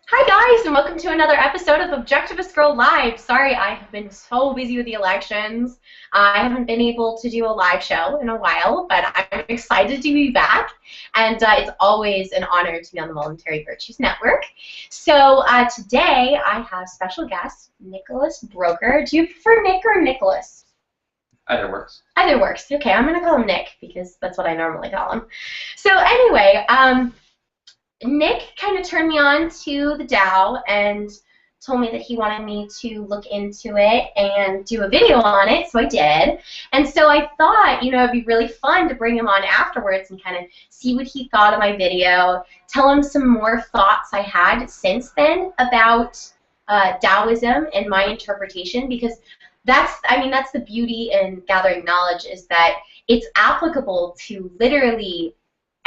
Hi guys, and welcome to another episode of Objectivist Girl Live. Sorry, I have been so busy with the elections. I haven't been able to do a live show in a while, but I'm excited to be back. And it's always an honor to be on the Voluntary Virtues Network. So today I have special guest, Nicholas Buroker. Do you prefer Nick or Nicholas? Either works. Either works. Okay, I'm going to call him Nick because that's what I normally call him. So anyway, Nick kind of turned me on to the Tao and told me that he wanted me to look into it and do a video on it, so I did. And so I thought, it'd be really fun to bring him on afterwards and kind of see what he thought of my video, tell him some more thoughts I had since then about Taoism and my interpretation, because that's the beauty in gathering knowledge, is that it's applicable to literally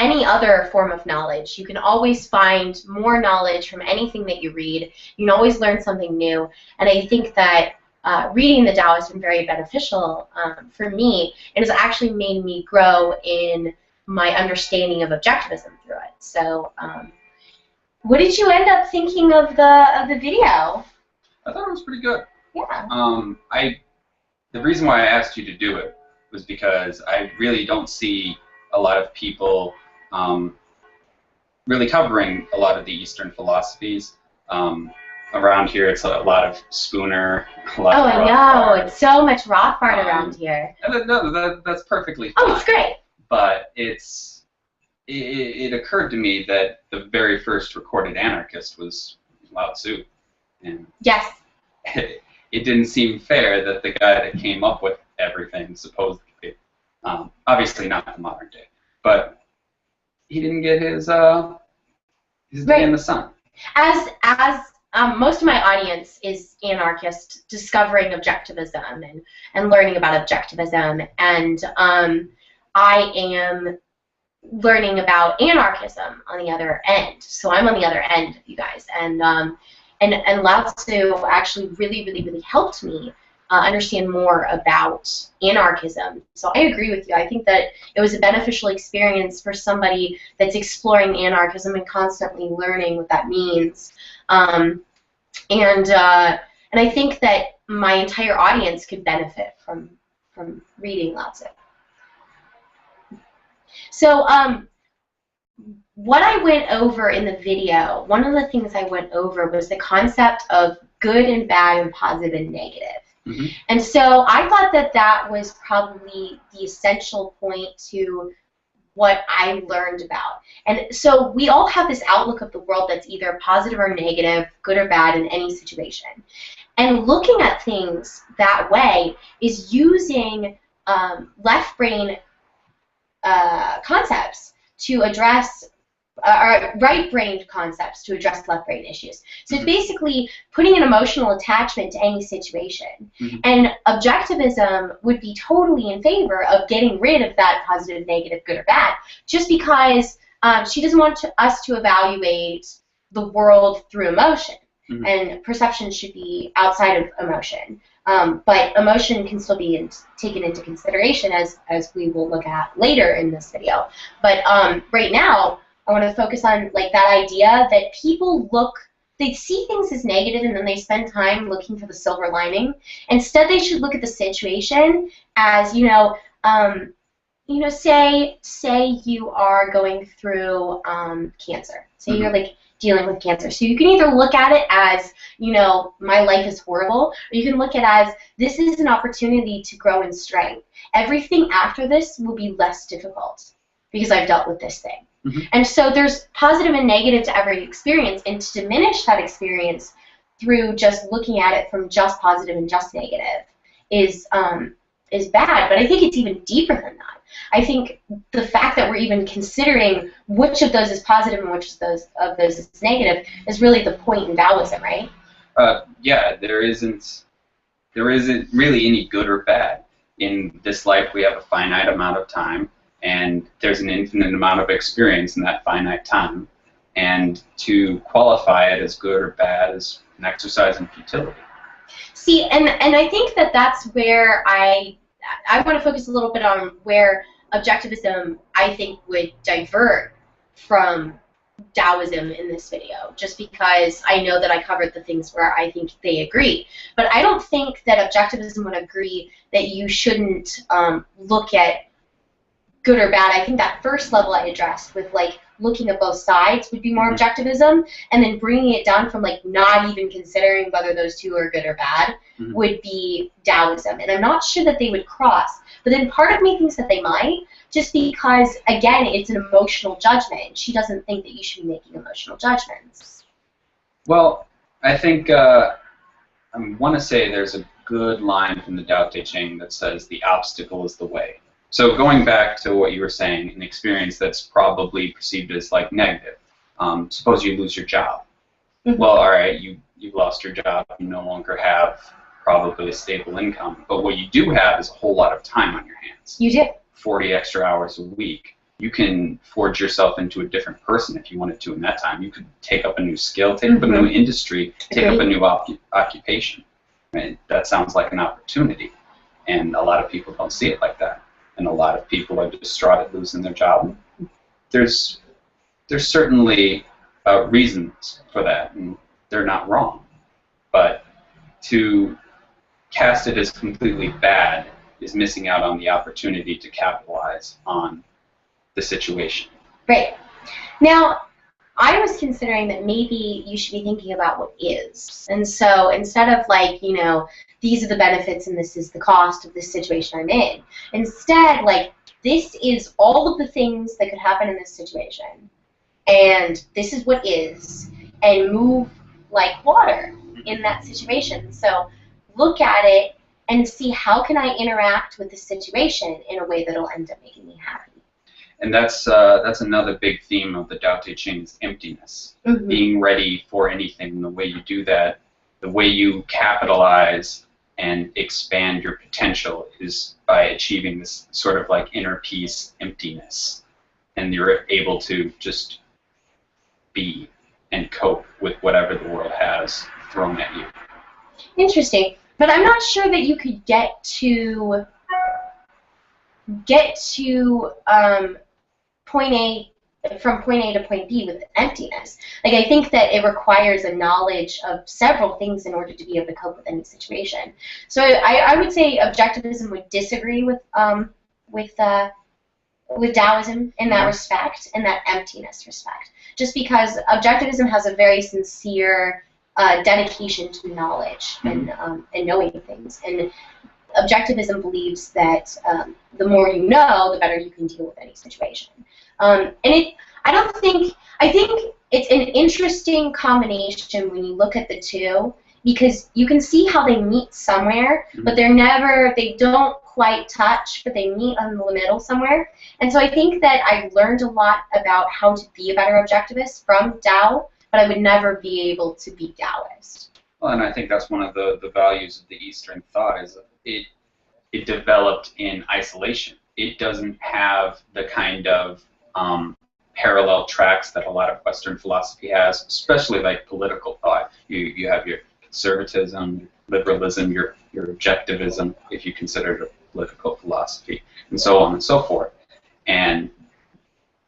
any other form of knowledge. You can always find more knowledge from anything that you read. You can always learn something new. And I think that reading the Tao has been very beneficial for me. It has actually made me grow in my understanding of objectivism through it. So what did you end up thinking of the video? I thought it was pretty good. Yeah. The reason why I asked you to do it was because I really don't see a lot of people really covering a lot of the Eastern philosophies. Around here, it's a lot of Spooner, a lot of I know. It's so much Rothbard around here. No, that's perfectly fine. Oh, it's great. But it occurred to me that the very first recorded anarchist was Lao Tzu. And yes. It didn't seem fair that the guy that came up with everything, supposedly, obviously not in modern day, but he didn't get his day in the sun. As most of my audience is anarchist, discovering objectivism and learning about objectivism, and I am learning about anarchism on the other end. So I'm on the other end of you guys, and Lao Tzu actually really helped me understand more about anarchism. So I agree with you. I think that it was a beneficial experience for somebody that's exploring anarchism and constantly learning what that means. And I think that my entire audience could benefit from reading Lao Tzu. So what I went over in the video, one of the things I went over was the concept of good and bad and positive and negative. Mm-hmm. And so I thought that that was probably the essential point to what I learned about. And so we all have this outlook of the world that's either positive or negative, good or bad in any situation. And looking at things that way is using left brain concepts to address right-brained concepts to address left-brain issues. So it's basically putting an emotional attachment to any situation. Mm-hmm. And objectivism would be totally in favor of getting rid of that positive, negative, good or bad, just because she doesn't want us to evaluate the world through emotion. Mm-hmm. And perception should be outside of emotion. But emotion can still be taken into consideration, as we will look at later in this video. But right now, I want to focus on that idea that people they see things as negative and then they spend time looking for the silver lining. Instead, they should look at the situation as, say you are going through cancer. Say Mm-hmm. you're dealing with cancer. So you can either look at it as, my life is horrible, or you can look at it as, this is an opportunity to grow in strength. Everything after this will be less difficult because I've dealt with this thing. Mm-hmm. And so there's positive and negative to every experience, and to diminish that experience through just looking at it from just positive and just negative is bad. But I think it's even deeper than that. I think the fact that we're even considering which of those is positive and which of those is negative is really the point in Taoism, right? Yeah, there isn't really any good or bad. In this life, we have a finite amount of time, and there's an infinite amount of experience in that finite time. And to qualify it as good or bad is an exercise in futility. See, and I think that that's where I want to focus a little bit on where objectivism, I think, would divert from Taoism in this video, just because I know that I covered the things where I think they agree. But I don't think that Objectivism would agree that you shouldn't look at good or bad. I think that first level I addressed with like looking at both sides would be more Objectivism, and then bringing it down from like not even considering whether those two are good or bad would be Taoism. And I'm not sure that they would cross, but then part of me thinks that they might, just because, again, it's an emotional judgment. She doesn't think that you should be making emotional judgments. Well, I think I want to say there's a good line from the Tao Te Ching that says the obstacle is the way. So going back to what you were saying, an experience that's probably perceived as like negative. Suppose you lose your job. Well, all right, you've lost your job. You no longer have probably a stable income. But what you do have is a whole lot of time on your hands. You do. 40 extra hours a week. You can forge yourself into a different person if you wanted to in that time. You could take up a new skill, take up a new industry, take up a new occupation. And that sounds like an opportunity. And a lot of people don't see it like that. And a lot of people are distraught at losing their job. There's certainly reasons for that, and they're not wrong. But to cast it as completely bad is missing out on the opportunity to capitalize on the situation. Right. Now, I was considering that maybe you should be thinking about what is. And so instead of like, you know, these are the benefits and this is the cost of this situation I'm in, instead, like, this is all of the things that could happen in this situation. And this is what is. And move like water in that situation. So look at it and see how can I interact with the situation in a way that'll end up making me happy. And that's another big theme of the Tao Te Ching is emptiness. Being ready for anything. And the way you do that, the way you capitalize and expand your potential is by achieving this sort of like inner peace, emptiness. And you're able to just be and cope with whatever the world has thrown at you. Interesting. But I'm not sure that you could get to point A to point B with emptiness. Like, I think that it requires a knowledge of several things in order to be able to cope with any situation. So I would say Objectivism would disagree with Taoism in that respect, in that emptiness respect. Just because Objectivism has a very sincere dedication to knowledge and knowing things. And Objectivism believes that the more you know, the better you can deal with any situation. I think it's an interesting combination when you look at the two, because you can see how they meet somewhere, but they don't quite touch, but they meet in the middle somewhere. And so I think that I've learned a lot about how to be a better Objectivist from Tao, but I would never be able to be Taoist. Well, and I think that's one of the values of the Eastern thought is it developed in isolation. It doesn't have the kind of parallel tracks that a lot of Western philosophy has, especially like political thought. You have your conservatism, your liberalism, your objectivism, if you consider it a political philosophy, and so on and so forth. And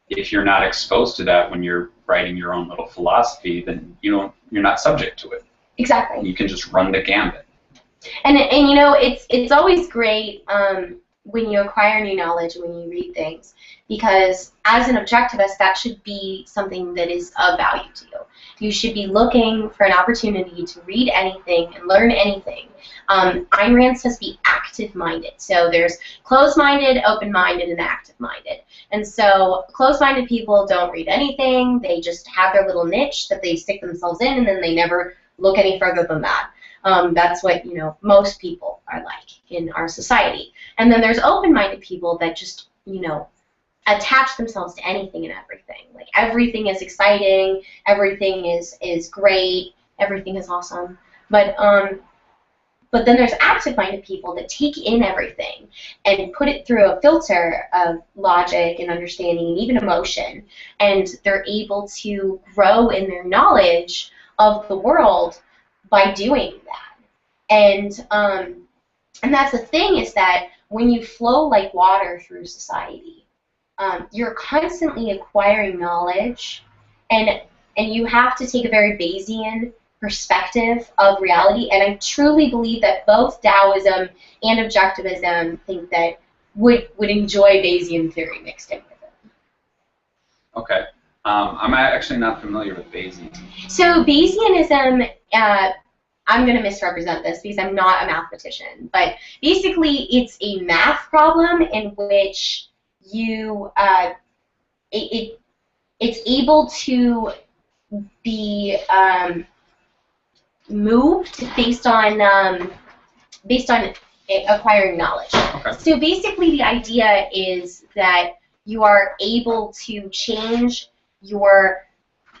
if you're not exposed to that when you're writing your own little philosophy, then you're not subject to it. Exactly. You can just run the gambit. And you know, it's always great when you acquire new knowledge, when you read things, because as an Objectivist, that should be something that is of value to you. You should be looking for an opportunity to read anything and learn anything. Ayn Rand says be active-minded. So there's closed-minded, open-minded, and active-minded. And so closed-minded people don't read anything. They just have their little niche that they stick themselves in, and then they never look any further than that. That's what, you know, most people are like in our society. And then there's open-minded people that just, you know, attach themselves to anything and everything. Like, everything is exciting, everything is great, everything is awesome. But then there's active-minded people that take in everything and put it through a filter of logic and understanding and even emotion, and they're able to grow in their knowledge of the world by doing that. And that's the thing, is that when you flow like water through society, you're constantly acquiring knowledge and you have to take a very Bayesian perspective of reality, and I truly believe that both Taoism and Objectivism think that would enjoy Bayesian theory mixed in with it. Okay. I'm actually not familiar with Bayesian. So Bayesianism, I'm going to misrepresent this because I'm not a mathematician, but basically it's a math problem in which you it's able to be moved based on acquiring knowledge. Okay. So basically the idea is that you are able to change your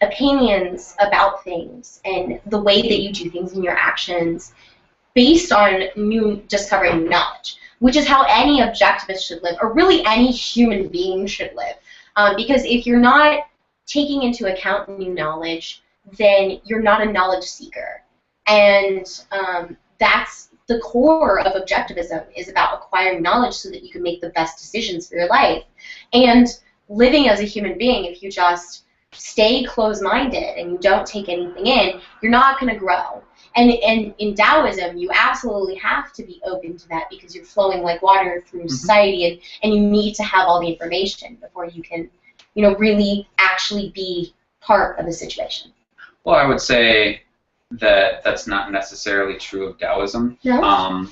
opinions about things and the way that you do things and your actions based on discovering new knowledge, which is how any objectivist should live, or really any human being should live. Because if you're not taking into account new knowledge, then you're not a knowledge seeker. And that's the core of objectivism, is about acquiring knowledge so that you can make the best decisions for your life. And living as a human being, if you just stay closed-minded and you don't take anything in, you're not going to grow. And in Taoism, you absolutely have to be open to that because you're flowing like water through society, and you need to have all the information before you can, really actually be part of the situation. Well, I would say that that's not necessarily true of Taoism. No?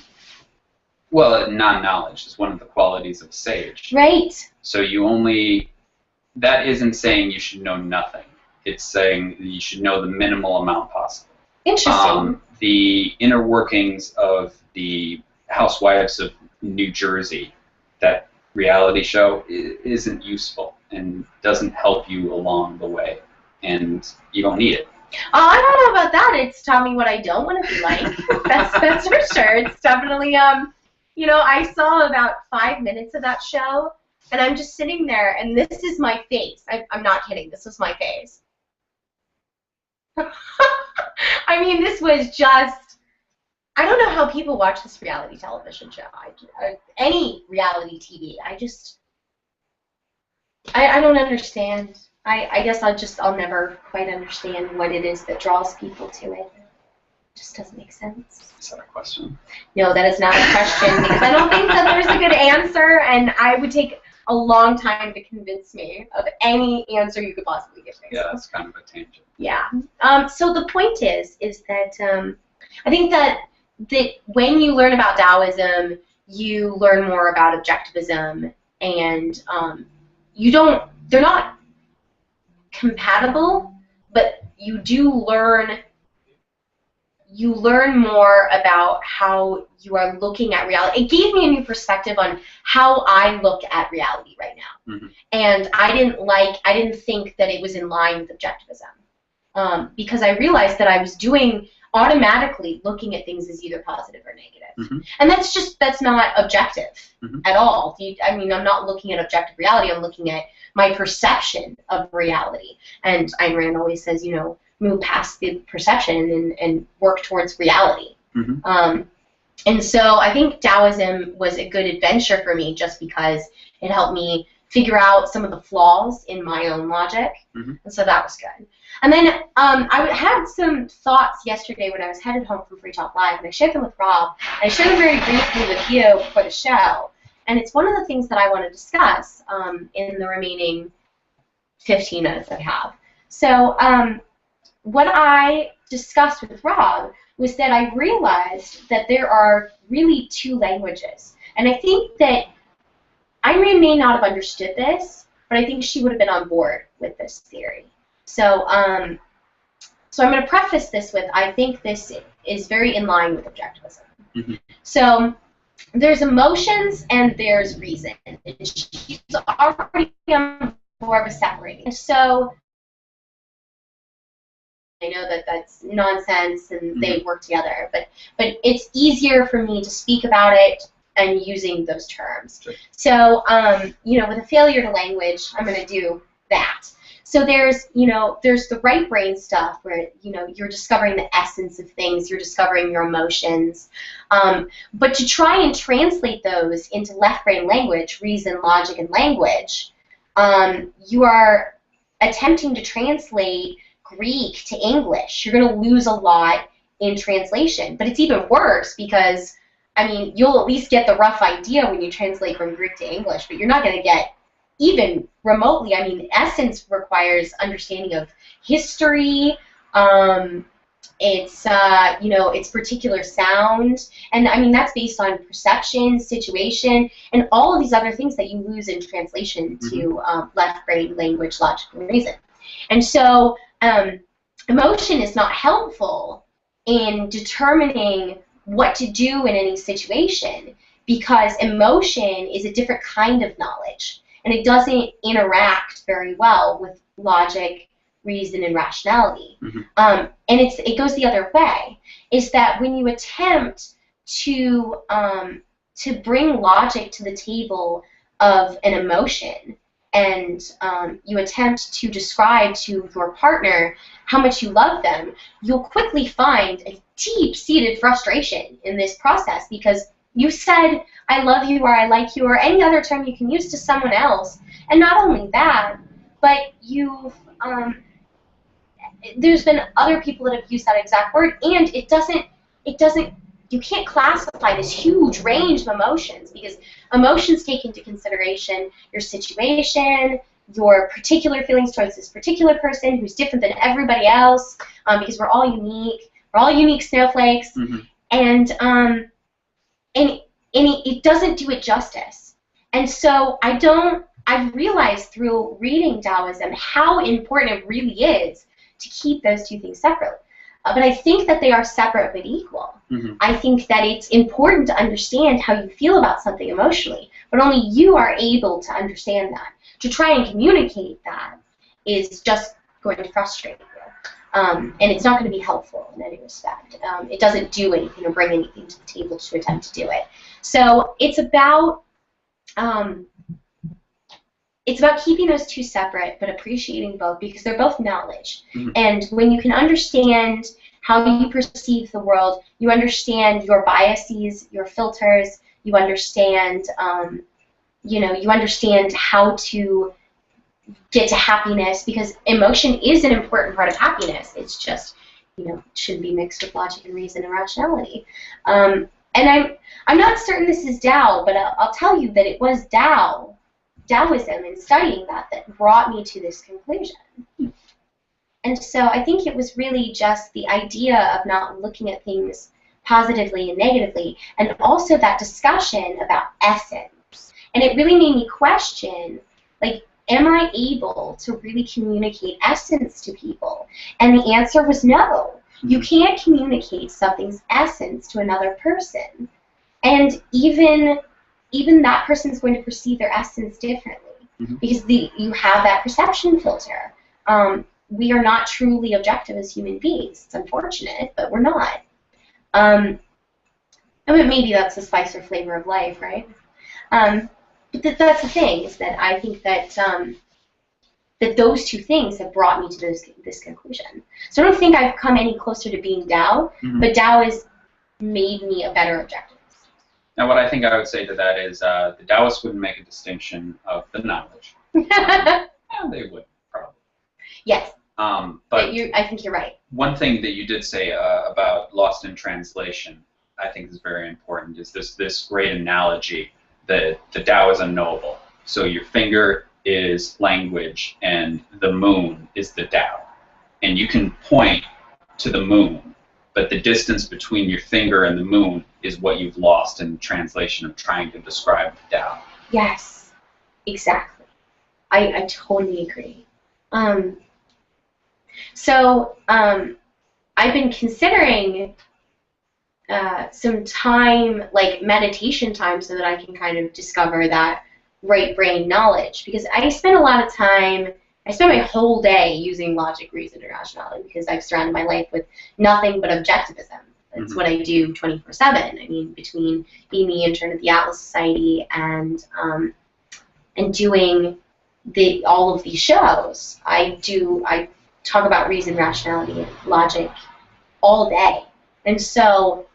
Well, non-knowledge is one of the qualities of a sage. Right. So that isn't saying you should know nothing. It's saying that you should know the minimal amount possible. Interesting. The inner workings of the Housewives of New Jersey, that reality show, isn't useful and doesn't help you along the way, and you don't need it. I don't know about that. It's taught me what I don't want to be like. That's for sure. It's definitely, I saw about 5 minutes of that show, and I'm just sitting there, and this is my face. I'm not kidding. This was my face. I mean, this was just, I don't know how people watch this reality television show. Any reality TV. I don't understand. I guess I'll never quite understand what it is that draws people to it. It just doesn't make sense. Is that a question? No, that is not a question, because I don't think that there's a good answer, and I would take a long time to convince me of any answer you could possibly give me. Yeah, that's kind of a tangent. Yeah. So the point is that I think that when you learn about Taoism, you learn more about Objectivism, and they're not compatible, but you learn more about how you are looking at reality. It gave me a new perspective on how I look at reality right now. Mm-hmm. And I didn't think that it was in line with Objectivism. Because I realized that I was automatically looking at things as either positive or negative. Mm-hmm. And that's not objective at all. I'm not looking at objective reality, I'm looking at my perception of reality. And Ayn Rand always says, move past the perception and work towards reality. Mm-hmm. And so I think Taoism was a good adventure for me just because it helped me figure out some of the flaws in my own logic. Mm-hmm. And so that was good. And then I had some thoughts yesterday when I was headed home from Free Talk Live, and I shared them with Rob, and I shared them very briefly with you for the show. And it's one of the things that I want to discuss in the remaining 15 minutes that I have. So what I discussed with Rob was that I realized that there are really two languages. And I think that Irene may not have understood this, but I think she would have been on board with this theory. So so I'm going to preface this with, I think this is very in line with Objectivism. Mm-hmm. So there's emotions and there's reason. She's already on board with separating. And so I know that that's nonsense and they work together, but it's easier for me to speak about it and using those terms. Sure. So, with a failure to language, I'm going to do that. So there's the right brain stuff where, you're discovering the essence of things, you're discovering your emotions. But to try and translate those into left brain language, reason, logic, and language, you are attempting to translate Greek to English. You're going to lose a lot in translation. But it's even worse because, I mean, you'll at least get the rough idea when you translate from Greek to English, but you're not going to get even remotely. I mean, essence requires understanding of history, its particular sound, and I mean that's based on perception, situation, and all of these other things that you lose in translation to left brain, language, logic, and reason. And so emotion is not helpful in determining what to do in any situation because emotion is a different kind of knowledge, and it doesn't interact very well with logic, reason, and rationality. And it goes the other way, is that when you attempt to bring logic to the table of an emotion and you attempt to describe to your partner how much you love them, you'll quickly find a deep-seated frustration in this process because you said, I love you, or I like you, or any other term you can use to someone else. And not only that, but you've, there's been other people that have used that exact word, and you can't classify this huge range of emotions because emotions take into consideration your situation, your particular feelings towards this particular person who's different than everybody else, because we're all unique snowflakes, and it doesn't do it justice. And so I've realized through reading Taoism how important it really is to keep those two things separate. But I think that they are separate but equal. I think that it's important to understand how you feel about something emotionally, but only you are able to understand that. To try and communicate that is just going to frustrate you. And it's not going to be helpful in any respect. It doesn't do anything or bring anything to the table to attempt to do it. So it's about keeping those two separate but appreciating both because they're both knowledge. And when you can understand how you perceive the world, you understand your biases, your filters, you understand you understand how to get to happiness because emotion is an important part of happiness. It's just, it shouldn't be mixed with logic and reason and rationality. And I'm not certain this is Tao, but I'll tell you that it was Taoism and studying that brought me to this conclusion. And so I think it was really just the idea of not looking at things positively and negatively, and also that discussion about essence. And it really made me question, like, am I able to really communicate essence to people? And the answer was no. You can't communicate something's essence to another person. And even that person's going to perceive their essence differently because you have that perception filter. We are not truly objective as human beings. It's unfortunate, but we're not. I mean, maybe that's the spice or flavor of life, right? But that's the thing, is that I think that that those two things have brought me to this conclusion. So I don't think I've come any closer to being Tao, but Tao has made me a better objectivist. Now, what I think I would say to that is the Taoists wouldn't make a distinction of the knowledge. Yeah, they would, probably. Yes. But I think you're right. One thing that you did say about lost in translation, I think is very important, is this great analogy that the Tao is unknowable. So your finger is language, and the moon is the Tao. And you can point to the moon, but the distance between your finger and the moon is what you've lost in the translation of trying to describe the Tao. Yes, exactly. I totally agree. So I've been considering some time, like meditation time, so that I can kind of discover that right brain knowledge. Because I spend my whole day using logic, reason, and rationality because I've surrounded my life with nothing but objectivism. That's what I do 24/7. I mean, between being the intern at the Atlas Society and doing all of these shows, I talk about reason, rationality, and logic all day. And so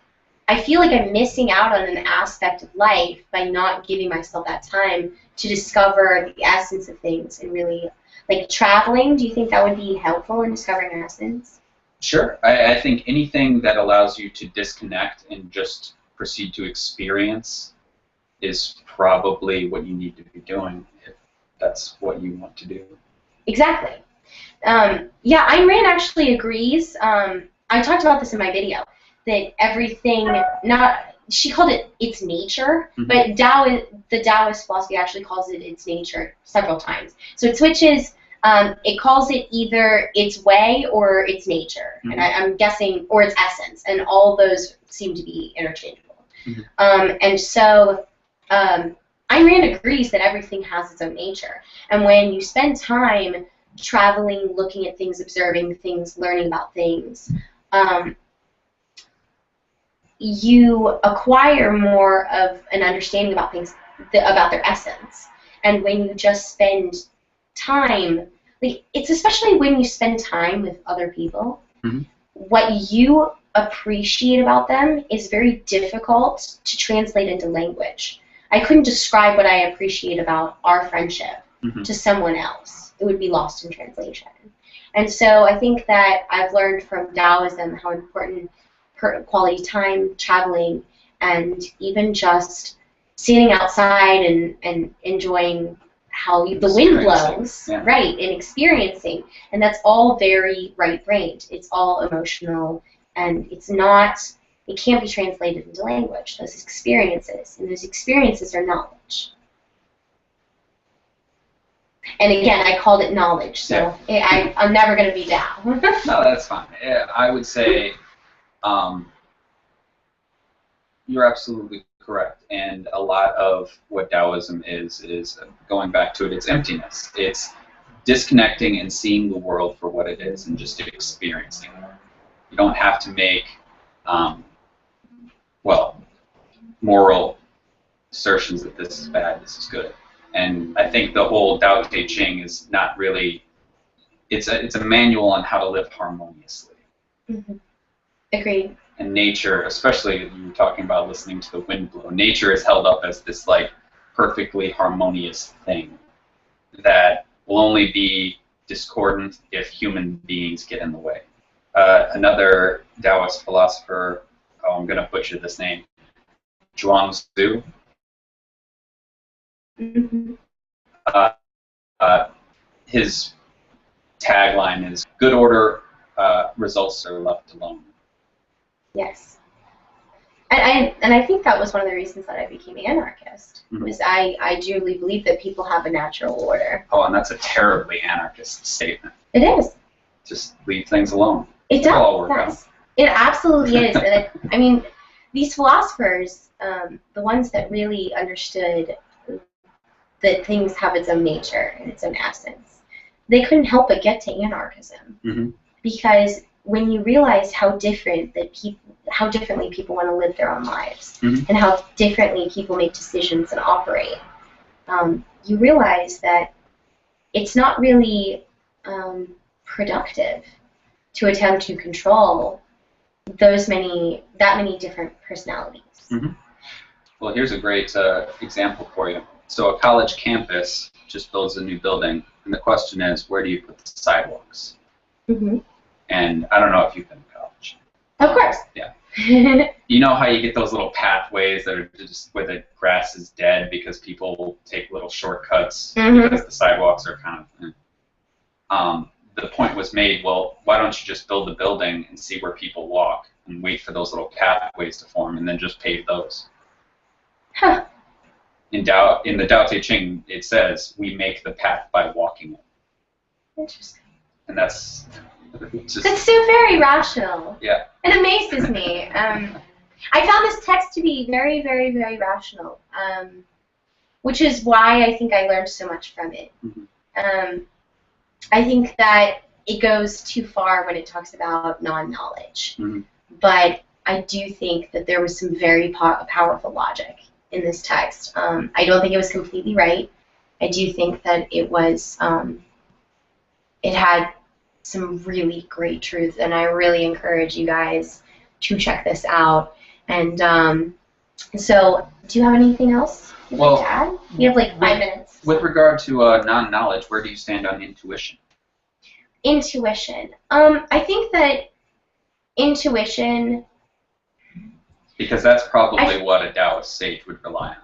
I feel like I'm missing out on an aspect of life by not giving myself that time to discover the essence of things and really, like traveling. Do you think that would be helpful in discovering our essence? Sure. I think anything that allows you to disconnect and just proceed to experience is probably what you need to be doing if that's what you want to do. Exactly. Yeah, Ayn Rand actually agrees. I talked about this in my video, that everything, she called it its nature, but the Taoist philosophy actually calls it its nature several times. So it switches, it calls it either its way or its nature, and I'm guessing, or its essence, and all those seem to be interchangeable. And so Ayn Rand agrees that everything has its own nature, and when you spend time traveling, looking at things, observing things, learning about things, you acquire more of an understanding about things, about their essence. And when you just spend time, like, it's especially when you spend time with other people, what you appreciate about them is very difficult to translate into language. I couldn't describe what I appreciate about our friendship to someone else. It would be lost in translation. And so I think that I've learned from Taoism how important quality time, traveling, and even just sitting outside and enjoying how the wind blows, right, and experiencing. And that's all very right-brained. It's all emotional, and it's not, it can't be translated into language, those experiences. And those experiences are knowledge. And again, I called it knowledge, so I'm never going to be down. No, that's fine. I would say you're absolutely correct. And a lot of what Taoism is going back to it, it's emptiness. It's disconnecting and seeing the world for what it is and just experiencing it. You don't have to make, moral assertions that this is bad, this is good. And I think the whole Tao Te Ching is not really, it's a manual on how to live harmoniously. Agreed. And nature, especially you were talking about listening to the wind blow, nature is held up as this like perfectly harmonious thing that will only be discordant if human beings get in the way. Another Taoist philosopher, I'm going to butcher this name, Zhuangzi. His tagline is "Good order, results are left alone." Yes, and I think that was one of the reasons that I became an anarchist. Was I truly believe that people have a natural order. Oh, and that's a terribly anarchist statement. It is. Just leave things alone. It does. All work out. It absolutely is. And I mean, these philosophers, the ones that really understood that things have its own nature and its own essence, they couldn't help but get to anarchism. Because when you realize how differently people want to live their own lives, and how differently people make decisions and operate, you realize that it's not really productive to attempt to control that many different personalities. Well, here's a great example for you. So a college campus just builds a new building, and the question is, where do you put the sidewalks? And I don't know if you've been to college. Of course. Yeah. You know how you get those little pathways that are just where the grass is dead because people take little shortcuts because the sidewalks are kind of... the point was made, well, why don't you just build a building and see where people walk and wait for those little pathways to form and then just pave those? In the Tao Te Ching, it says, we make the path by walking it. Interesting. And that's just... That's so very rational. Yeah. It amazes me. I found this text to be very, very, very rational, which is why I think I learned so much from it. I think that it goes too far when it talks about non-knowledge. But I do think that there was some very powerful logic in this text. I don't think it was completely right. I do think that it was, it had some really great truth, and I really encourage you guys to check this out And so, do you have anything else you'd like to add? We have like 5 minutes. With regard to non-knowledge, where do you stand on intuition? Intuition. I think that intuition... Because that's probably what a Taoist sage would rely on.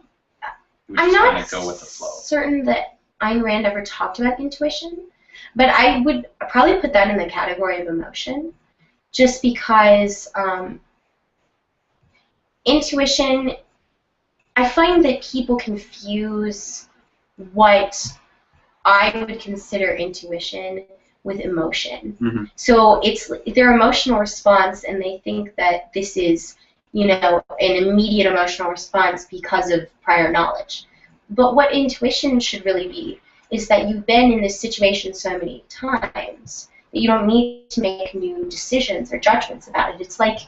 I'm not kind of go with the flow. certain that Ayn Rand ever talked about intuition, but I would probably put that in the category of emotion, just because intuition, I find that people confuse what I would consider intuition with emotion. Mm-hmm. So it's their emotional response, and they think that this is, you know, an immediate emotional response because of prior knowledge. But what intuition should really be is that you've been in this situation so many times that you don't need to make new decisions or judgments about it. It's like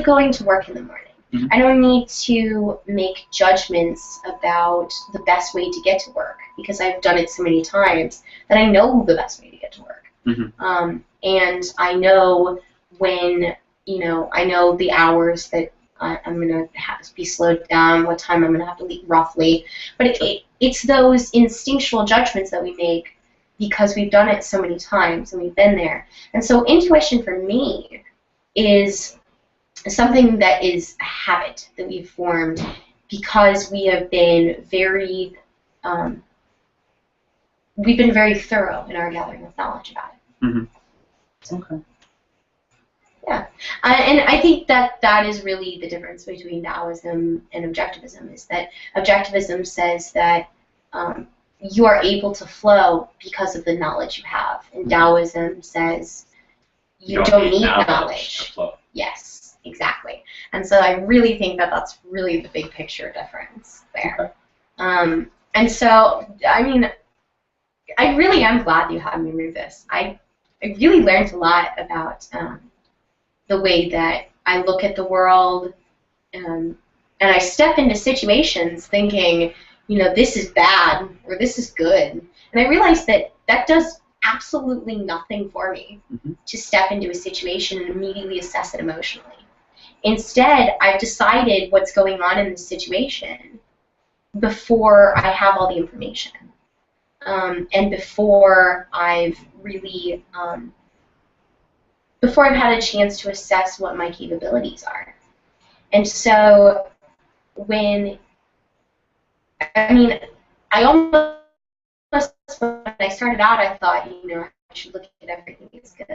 going to work in the morning. Mm-hmm. I don't need to make judgments about the best way to get to work because I've done it so many times that I know the best way to get to work. Mm-hmm. And I know when, you know, I know the hours that I'm going to have to be slowed down, what time I'm going to have to leave roughly. But it's those instinctual judgments that we make because we've done it so many times and we've been there. And so intuition for me is something that is a habit that we've formed because we have been very thorough in our gathering of knowledge about it. Mm-hmm. Okay. Yeah, and I think that is really the difference between Taoism and Objectivism, is that Objectivism says that you are able to flow because of the knowledge you have, and Taoism says you don't need knowledge to flow. Yes, exactly. And so I really think that that's really the big picture difference there. Okay. And so, I mean, I really am glad you had me read this. I really learned a lot about the way that I look at the world, and I step into situations thinking, you know, this is bad or this is good, and I realized that that does absolutely nothing for me to step into a situation and immediately assess it emotionally. Instead, I've decided what's going on in the situation before I have all the information, and before I've really before I've had a chance to assess what my capabilities are. And so when, I mean, I almost, when I started out, I thought, you know, I should look at everything as good.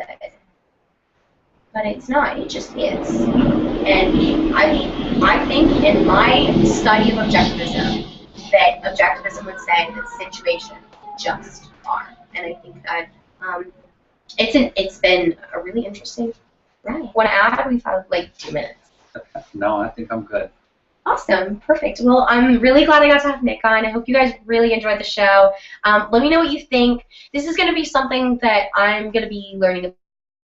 But it's not, it just is. And I think in my study of Objectivism, that Objectivism would say that situations just are. And I think that it's been a really interesting ride. Want to add? We've had like 2 minutes. No, I think I'm good. Awesome. Perfect. Well, I'm really glad I got to have Nick on. I hope you guys really enjoyed the show. Let me know what you think. This is going to be something that I'm going to be learning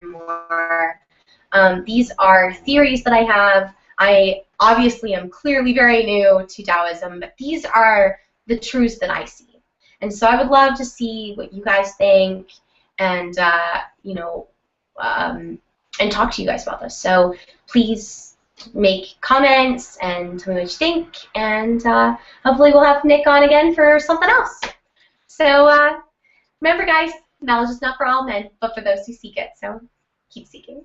more. These are theories that I have. I obviously am clearly very new to Taoism, but these are the truths that I see. And so I would love to see what you guys think, and you know, and talk to you guys about this. So please make comments and tell me what you think, and hopefully we'll have Nick on again for something else. So remember, guys, knowledge is not for all men, but for those who seek it. So keep seeking.